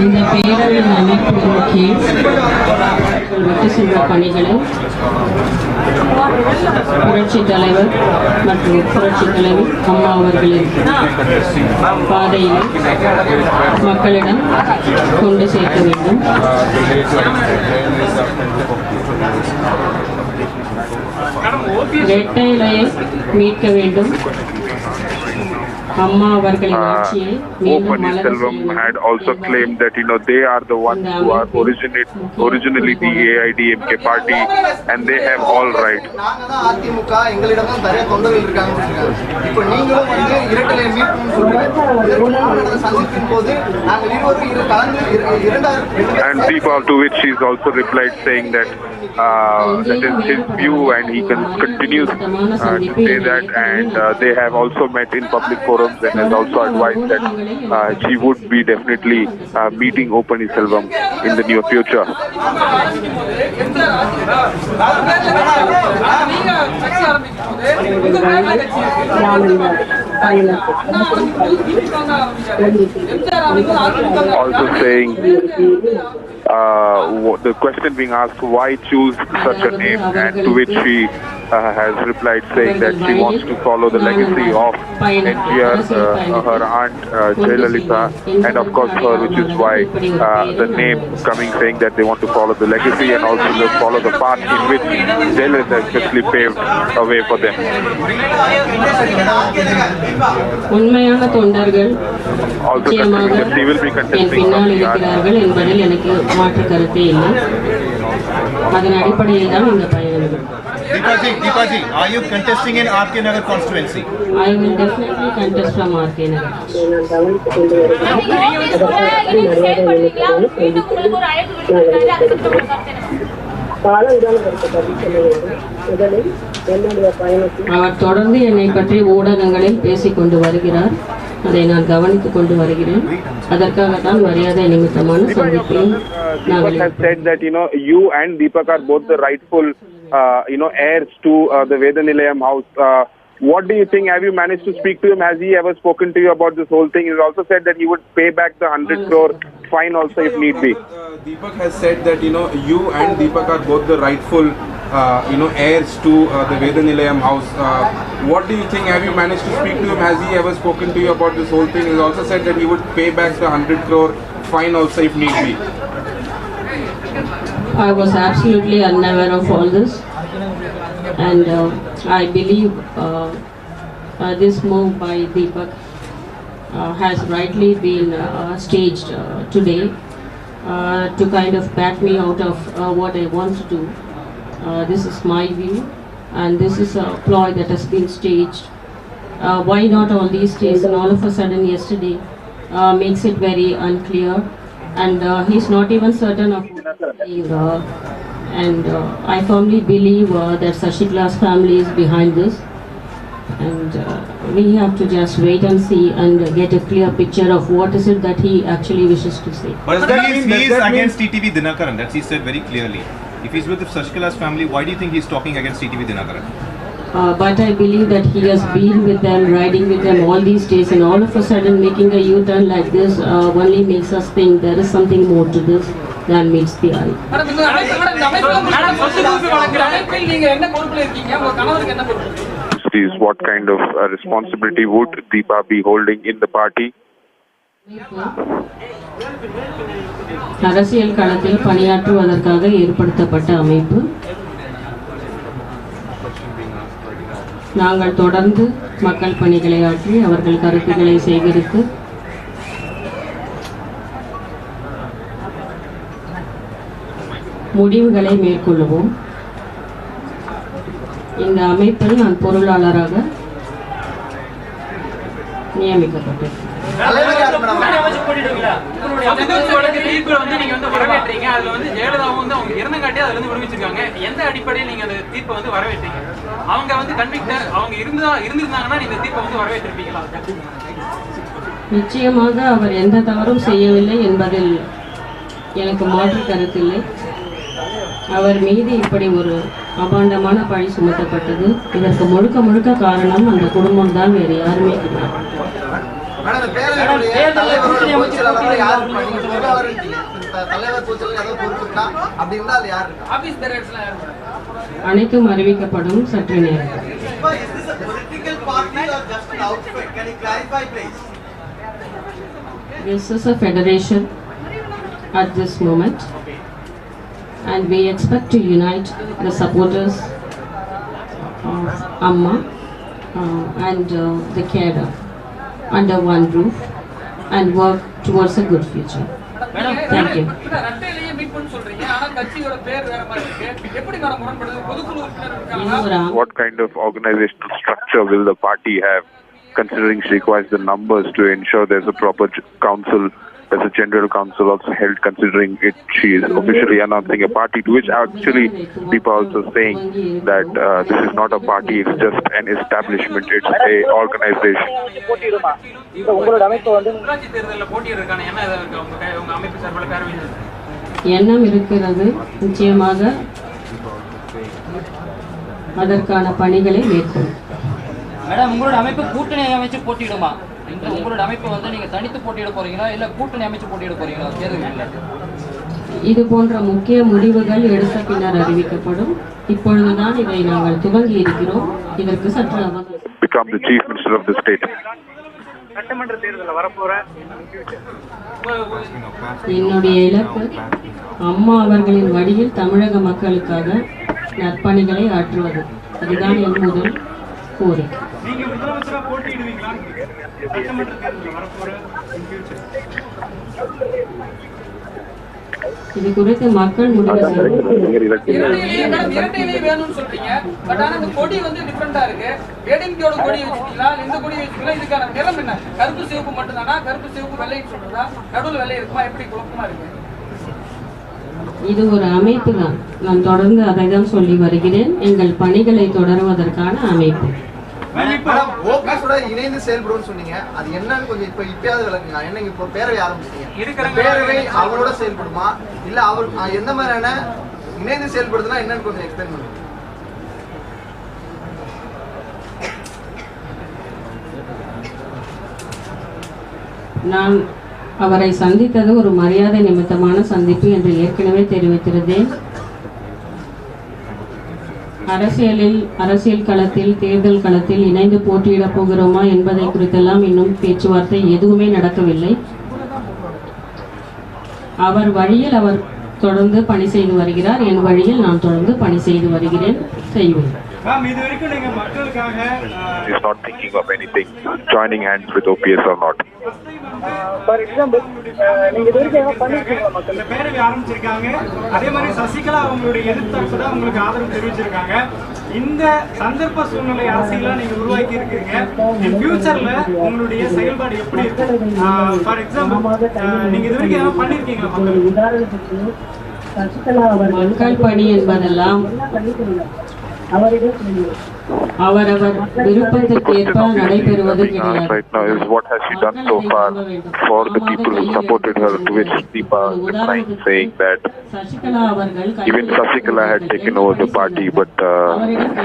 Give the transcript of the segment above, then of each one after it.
இந்த பேரவையின் அமைப்பின் கீழ் விட்டு சென்ற பணிகளை புரட்சி தலைவர் மற்றும் புரட்சி தலைவி அம்மா அவர்களின் பாதையில் மக்களிடம் கொண்டு சேர்க்க வேண்டும். இரட்டை இலையை மீட்க வேண்டும். Selvam had also claimed that they are the ones who are originally the AIDMK party and they have all right. And Deepa, to which she is also replied saying that that is his view and he continues to say that, and they have also met in public forums and has also advised that she would be definitely meeting O Selvam in the near future. Also saying the question being asked, why choose such a name, and to which she has replied saying that she wants to follow the legacy of NTR, her aunt Jayalalitha, and of course her, which is why the name coming saying that they want to follow the legacy and also follow the path in which Jayalalitha especially paved a way for them. Also confirming that she will be contesting from the Deepa ji, are you contesting in RK Nagar constituency? I will definitely contest from RK Nagar. அவர் தொடர்ந்து என்னை பற்றி ஊடகங்களில் பேசிக் கொண்டு வருகிறார். அதை நான் கவனித்துக் கொண்டு வருகிறேன். அதற்காக தான் மரியாதை நிமித்தமான சந்திப்பையும் Deepak has said that you and Deepak are both the rightful heirs to the Vedanilayam house. What do you think? Have you managed to speak to him? Has he ever spoken to you about this whole thing? He has also said that he would pay back the 100 crore fine also if need be. Deepak has said that you and Deepak are both the rightful heirs to the Vedanilayam house. What do you think? Have you managed to speak to him? Has he ever spoken to you about this whole thing? He has also said that he would pay back the 100 crore fine also if need be. I was absolutely unaware of all this, and I believe this move by Deepak has rightly been staged today to kind of back me out of what I want to do. This is my view, and this is a ploy that has been staged. Why not all these days and all of a sudden yesterday makes it very unclear, and he's not even certain of and I firmly believe that Sashikala's family is behind this, and we have to just wait and see and get a clear picture of what is it that he actually wishes to say. But he is against TTV Dinakaran, that he said very clearly. If he's with Sashikala's family, why do you think he's talking against TTV Dinakaran? But I believe that he has been with them, riding with them all these days, and all of a sudden making a U-turn like this only makes us think there is something more to this than meets the eye. What kind of responsibility would Deepa be holding in the party? அரசியல் களத்தில் பணியாற்றுவதற்காக ஏற்படுத்தப்பட்ட அமைப்பு. நாங்கள் தொடர்ந்து மக்கள் பணிகளை ஆற்றி அவர்கள் கருத்துக்களை சேகரித்து முடிவுகளை மேற்கொள்வோம். இந்த அமைப்பில் நான் பொருளாளராக நியமிக்கப்பட்டேன். நிச்சயமாக அவர் எந்த தவறும் செய்யவில்லை என்பதில் எனக்கு மாற்று கருத்தில்லை. அவர் மீது இப்படி ஒரு அபாண்டமான பழி சுமத்தப்பட்டது. இதற்கு முழுக்க முழுக்க காரணம் அந்த குடும்பம் தான், வேறு யாருமே கிடையாது. அனைத்தும் அறிவிக்கப்படும் சற்று நேரம். This is a federation at this moment, and we expect to unite the supporters of Amma and the carer under one roof and work towards a good future. Thank you. What kind of organizational structure will the party have, considering she requires the numbers to ensure there's a proper council? There's a general council also held, considering it. She is officially announcing a party, to which actually people are also saying that this is not a party, it's just an establishment, it's a organization. எண்ணம் இருக்கிறது, நிச்சயமாக அதற்கான பணிகளை மேற்கொள்ளும். Madam, உங்களோட அமைப்பு கூட்டணி அமைச்சு போட்டியிடுமா? உங்களோட அமைப்பு வந்து நீங்க தனித்து போட்டியிட போறீங்களா இல்ல கூட்டணி அமைச்சு போட்டியிட போறீங்களா தேர்தலில்? இது போன்ற முக்கிய முடிவுகள் எடுத்த பின்னர் அறிவிக்கப்படும். இப்பொழுதுதான் இதை நாங்கள் துவங்கி இருக்கிறோம். இதற்கு சற்று அவகாசம். Become the chief minister of the state. என்னுடைய இலக்கு அம்மா அவர்களின் வழியில் தமிழக மக்களுக்காக நற்பணிகளை ஆற்றுவது. அதுதான் என் முதல் கோரிக்கை. இது குறித்து மக்கள் முடிவு இது ஒரு அமைப்பு தான். நான் தொடர்ந்து அதை தான் சொல்லி வருகிறேன். எங்கள் பணிகளை தொடருவதற்கான அமைப்பு. இணைந்து செயல்படும் சொன்னீங்க, அது என்னன்னு கொஞ்சம் இப்பயாவது விளக்குங்க. என்ன இப்போ பேரவை ஆரம்பிச்சீங்க, பேரவை அவரோட செயல்படுமா இல்ல அவர் எந்த மாதிரியான இணைந்து செயல்படுதுன்னா என்னன்னு கொஞ்சம் எக்ஸ்பிளைன் பண்ணுங்க. நான் அவரை சந்தித்தது ஒரு மரியாதை நிமித்தமான சந்திப்பு என்று ஏற்கனவே தெரிவித்திருந்தேன். அரசியல் களத்தில், தேர்தல் களத்தில் இணைந்து போட்டியிடப் போகிறோமா என்பதை குறித்தெல்லாம் இன்னும் பேச்சுவார்த்தை எதுவுமே நடக்கவில்லை. அவர் வழியில் அவர் தொடர்ந்து பணி செய்து வருகிறார், என் வழியில் நான் தொடர்ந்து பணி செய்து வருகிறேன், செய்வேன். He is not thinking of anything, joining hands with OPS or not. For example, நீங்க இதுவரைக்கும் பண்ணிருக்கீங்க மக்கள் இந்த பேரவை ஆரம்பிச்சிருக்காங்க. அதே மாதிரி சசிகலா அவங்களுடைய எதிர்த்தரப்பு தான் உங்களுக்கு ஆதரவு தெரிவிச்சிருக்காங்க. இந்த சந்தர்ப்ப சூழ்நிலை அரசியலா நீங்க உருவாக்கி இருக்கீங்க. இன் ஃபியூச்சர்ல உங்களுடைய செயல்பாடு எப்படி இருக்கும்? ஃபார் எக்ஸாம்பிள் நீங்க இதுவரைக்கும் பண்ணிருக்கீங்க மக்கள் உதாரணத்துக்கு சசிகலா அவர் மக்கள் பணி என்பதெல்லாம் அவரவர் விருப்பத்திற்கு ஏற்ப நடைபெறுவது கிடையாது. Right now is what has she done so far for the people who supported her, to which Deepa is saying that even Sasikala had taken over the party, but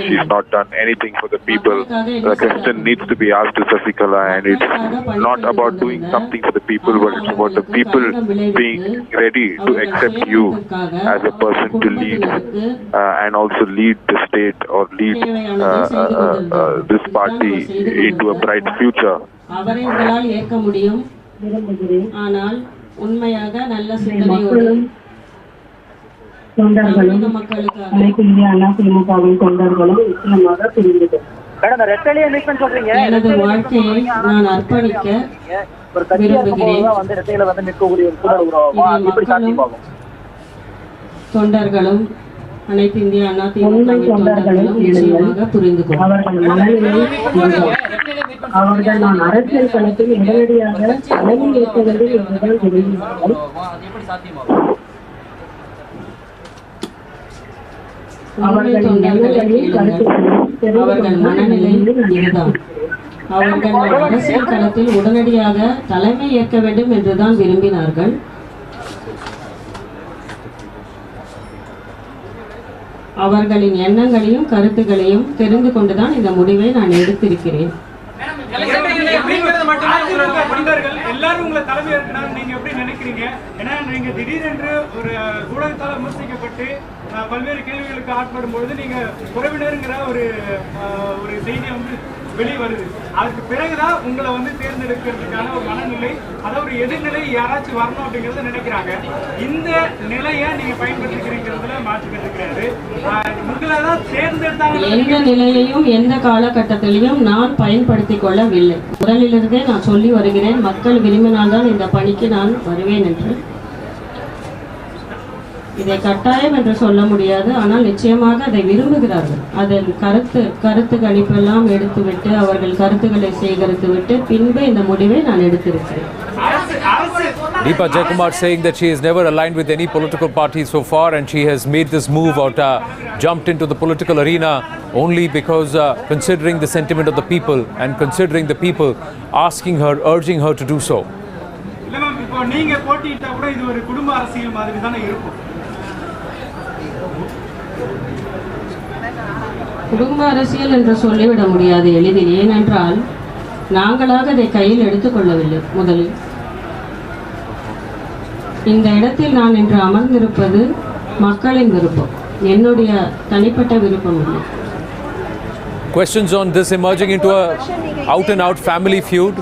she's not done anything for the people. The question needs to be asked to Sasikala, and it's not about doing something for the people, but it's about the people being ready to accept you as a person to lead and also lead the state or lead this party into a bright future. அவரை உங்களால் ஏற்க முடியும், ஆனால் உண்மையாக நல்ல சிந்தனையோடு தொண்டர்களும் மக்களுக்காக அனைத்து இந்திய அண்ணா திமுகவின் தொண்டர்களும் நிச்சயமாக புரிந்தது. எனது வாழ்க்கையை நான் அர்ப்பணிக்க விரும்புகிறேன். தொண்டர்களும் அனைத்து இந்திய அண்ணா திமுகவின் தொண்டர்களும் நிச்சயமாக புரிந்து கொள்ளும். அவர்கள் நான் அரசியல் களத்தில் உடனடியாக தலைமை ஏற்க வேண்டும் என்றுதான் விரும்பினார்கள். அவர்கள் மனநிலை இதுதான். அவர்கள் அரசியல் களத்தில் உடனடியாக தலைமை ஏற்க வேண்டும் என்றுதான் விரும்பினார்கள். அவர்களின் எண்ணங்களையும் கருத்துக்களையும் தெரிந்து கொண்டுதான் இந்த முடிவை நான் எடுத்திருக்கிறேன். எல்லாரும் உங்களை தலைமை ஏற்கனவே நீங்க எப்படி நினைக்கிறீங்க? ஏன்னா நீங்க திடீரென்று ஒரு ஊடகத்தால் விமர்சிக்கப்பட்டு பல்வேறு கேள்விகளுக்கு ஆட்படும் பொழுது நீங்க உறவினருங்கிற ஒரு செய்தி வந்து வெளியே வருது. அதுக்கு பிறகுதான் உங்களை வந்து தேர்ந்தெடுக்கிறதுக்கான ஒரு மனநிலை, அதாவது ஒரு எதிர்நிலை யாராச்சும் வரணும் அப்படிங்கறத நினைக்கிறாங்க. இந்த நிலையை நீங்க பயன்படுத்திக்கிறீங்கிறதுல மாற்றுக்கிறது கிடையாது. உங்களை தான் தேர்ந்தெடுத்தாங்க. எந்த நிலையையும் எந்த காலகட்டத்திலையும் நான் பயன்படுத்திக் கொள்ளவில்லை. முதலிலிருந்தே நான் சொல்லி வருகிறேன், மக்கள் விரும்பினால்தான் இந்த பணிக்கு நான் வருவேன் என்று. இதை கட்டாயம் என்று சொல்ல முடியாது, ஆனால் நிச்சயமாக அதை விரும்புகிறார்கள். அதன் கருத்து கணிப்பெல்லாம் எடுத்துவிட்டு அவர்கள் கருத்துக்களை சேகரித்துவிட்டு பின்பு இந்த முடிவை நான் எடுத்திருக்கிறேன். Deepa Jaikumar saying that she has never aligned with any political party so far, and she has made this move out, jumped into the political arena only because considering the sentiment of the people and considering the people asking her, urging her to do so. இல்ல ma'am, இப்போ நீங்க போட்டிட்டா கூட இது ஒரு குடும்ப அரசியல் மாதிரி தானே இருக்கும். குடும்ப அரசியல் என்று சொல்லிவிட முடியாது எளிதில். ஏனென்றால் நாங்களாக அதை கையில் எடுத்துக்கொள்ளவில்லை. முதலில் இந்த இடத்தில் நான் இன்று அமர்ந்திருப்பது மக்களின் விருப்பம், என்னுடைய தனிப்பட்ட விருப்பம் இல்லை. Questions on this emerging into a out and out family feud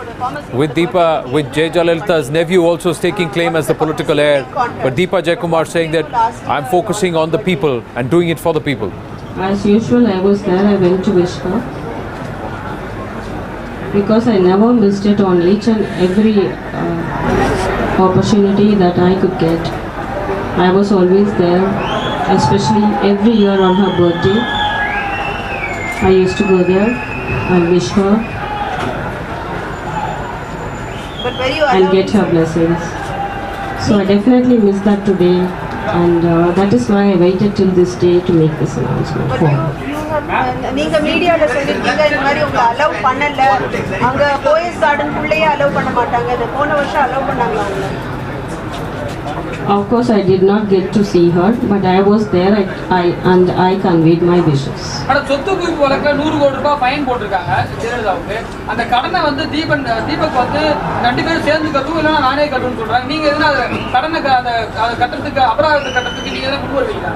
with Deepa, with Jay Jalalita's nephew also staking claim as the political heir, but Deepa Jaikumar saying that I'm focusing on the people and doing it for the people. As usual, I was there. I went to wish her because I never missed it on each and every opportunity that I could get. I was always there, especially every year on her birthday. I used to go there and wish her and get her blessings. So I definitely missed that today, and that is why I waited till this day to make this announcement for her. நீங்க மீடியால சொல்லிருக்கீங்க இந்த மாதிரி உங்களை allow பண்ணல, அங்க Poes garden குள்ளேயே allow பண்ண மாட்டாங்க, இந்த போன வருஷம் அலோவ் பண்ணாங்க அவங்க. Of course, I did not get to see her, but I was there. I conveyed my wishes. ஆனா சொத்து குவிப்பு வழக்குல 100 கோடி ரூபாய் ஃபைன் போட்டிருக்காங்க ஜெயலலிதாவுக்கு. அந்த கடனை வந்து தீபக் வந்து 2 பேரும் சேர்ந்து கட்டணும், இல்லைன்னா நானே கட்டணும்னு சொல்றாங்க. நீங்க எதுனா கடனை அந்த கட்டத்துக்கு அபராதத்தை கட்டத்துக்கு நீங்க எதுனா கொண்டு வருவீங்களா?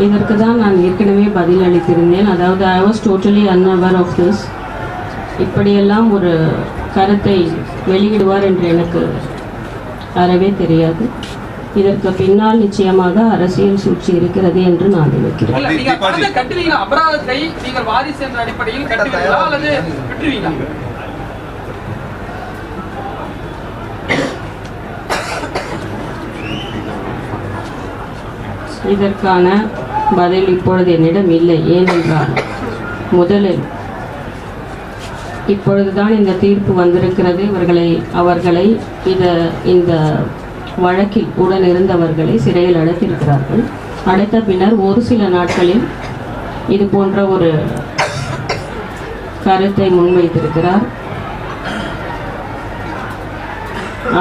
இதற்கு தான் நான் ஏற்கனவே பதில் அளித்திருந்தேன். அதாவது I was totally unaware of this. இப்படியெல்லாம் ஒரு கருத்தை வெளியிடுவார் என்று எனக்கு அறவே தெரியாது. இதற்கு பின்னால் நிச்சயமாக அரசியல் சூழ்ச்சி இருக்கிறது என்று நான் நினைக்கிறேன். அபராதத்தை நீங்கள் வாரிசு என்ற அடிப்படையில் கட்டுவீங்களா அல்லது விட்டுருவீங்களா? இதற்கான பதில் இப்பொழுது என்னிடம் இல்லை. ஏனென்றால் முதலில் இப்பொழுதுதான் இந்த தீர்ப்பு வந்திருக்கிறது. அவர்களை இந்த வழக்கில் உடன் இருந்தவர்களை சிறையில் அடைத்திருக்கிறார்கள். அடைத்த பின்னர் ஒரு சில நாட்களில் இது போன்ற ஒரு கருத்தை முன்வைத்திருக்கிறார்.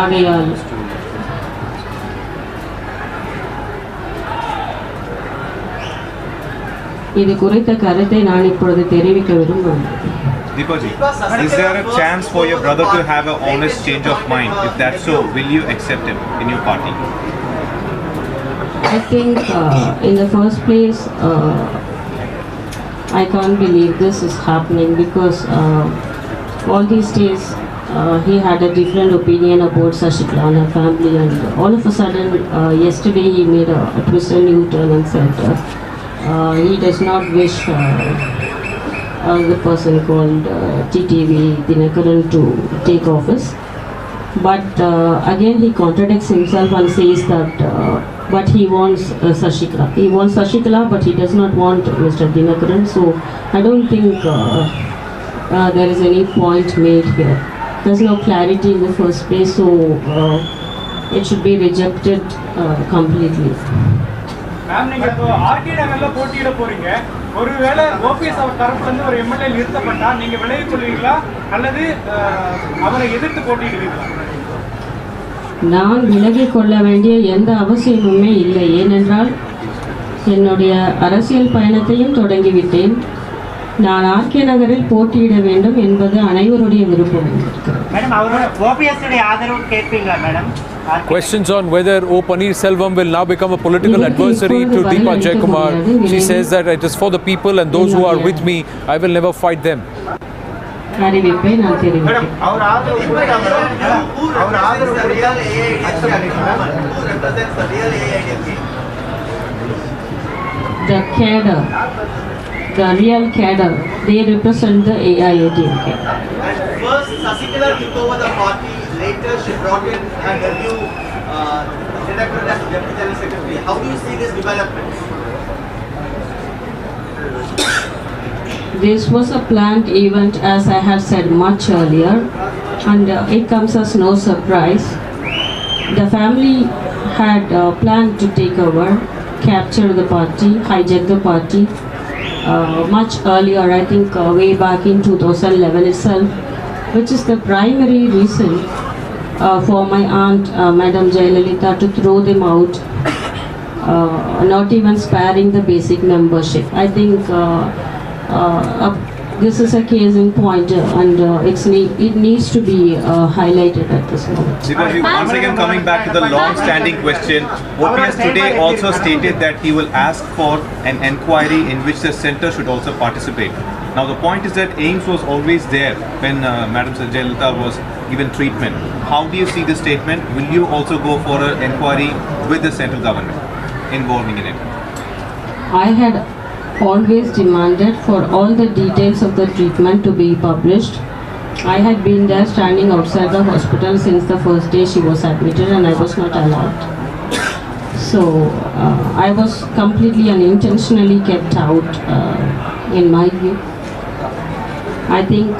ஆகையால் இது குறித்த கருத்தை நான் இப்பொழுது தெரிவிக்க விரும்புகிறேன். Deepaji, is there a chance for your brother to have an honest change of mind? If that's so, will you accept him in your party? I think in the first place, I can't believe this is happening because all these days he had a different opinion about Sashikala and her family, and all of a sudden yesterday he made a twist and U-turn and said he does not wish the person called TTV Dinakaran to take office. But again he contradicts himself and says that but he wants Sashikala. He wants Sashikala, but he does not want Mr. Dinakaran. So I don't think there is any point made here. There's no clarity in the first place, so it should be rejected completely. Ma'am, நீங்க இப்போ RK நகர்ல போட்டியிட போறீங்க. ஒருவேளை OPS அவர் தரப்புல இருந்து ஒரு MLA நிறுத்தப்பட்டா நீங்க விலகிக் கொள்வீங்களா அல்லது அவரை எதிர்த்து போட்டியிடுவீங்களா? நான் விலகிக் கொள்ள வேண்டிய எந்த அவசியமுமே இல்லை. ஏனென்றால் என்னுடைய அரசியல் பயணத்தையும் தொடங்கிவிட்டேன். நான் ஆர்கே நகரில் போட்டியிட வேண்டும் என்பது அனைவருடைய விருப்பம். மேடம் அவரோட ஓபிஎஸ் உடைய ஆதரவு கேட்பீங்களா madam? Questions on whether O. Paneerselvam will now become a political adversary to Deepa Jaikumar. She says that it is for the people and those who are with me, I will never fight them. அறிவிப்பை நான் தெரிவிப்பேன். அவர் ஆதரவு கொடுத்தாங்க. அவர் ஆதரவு கொடுத்தால் accept பண்ணிக்கலாம். Who represents the real AIDMK? The cadre, the real cadre, they represent the AIADMK. And first Sasikala took over the party, later she brought in a new director as Deputy General Secretary. How do you see this development? This was a planned event, as I had said much earlier, and it comes as no surprise. The family had planned to take over, capture the party, hijack the party much earlier, I think way back in 2011 itself, which is the primary reason for my aunt, Madam Jayalalitha, to throw them out, not even sparing the basic membership. I think this is a case in point, and it needs to be highlighted at this moment. Deepaji, once again coming back to the long-standing question, OPS today also stated that he will ask for an enquiry in which the centre should also participate. Now the point is that AIIMS was always there when Madam Jayalalitha was given treatment. How do you see this statement? Will you also go for an enquiry with the central government involving in it? I had always demanded for all the details of the treatment to be published. I had been there standing outside the hospital since the first day she was admitted, and I was not allowed. So I was completely and intentionally kept out in my view. I think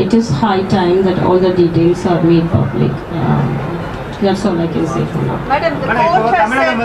it is high time that all the details are made public. That's all I can say for now. Madam, the court has said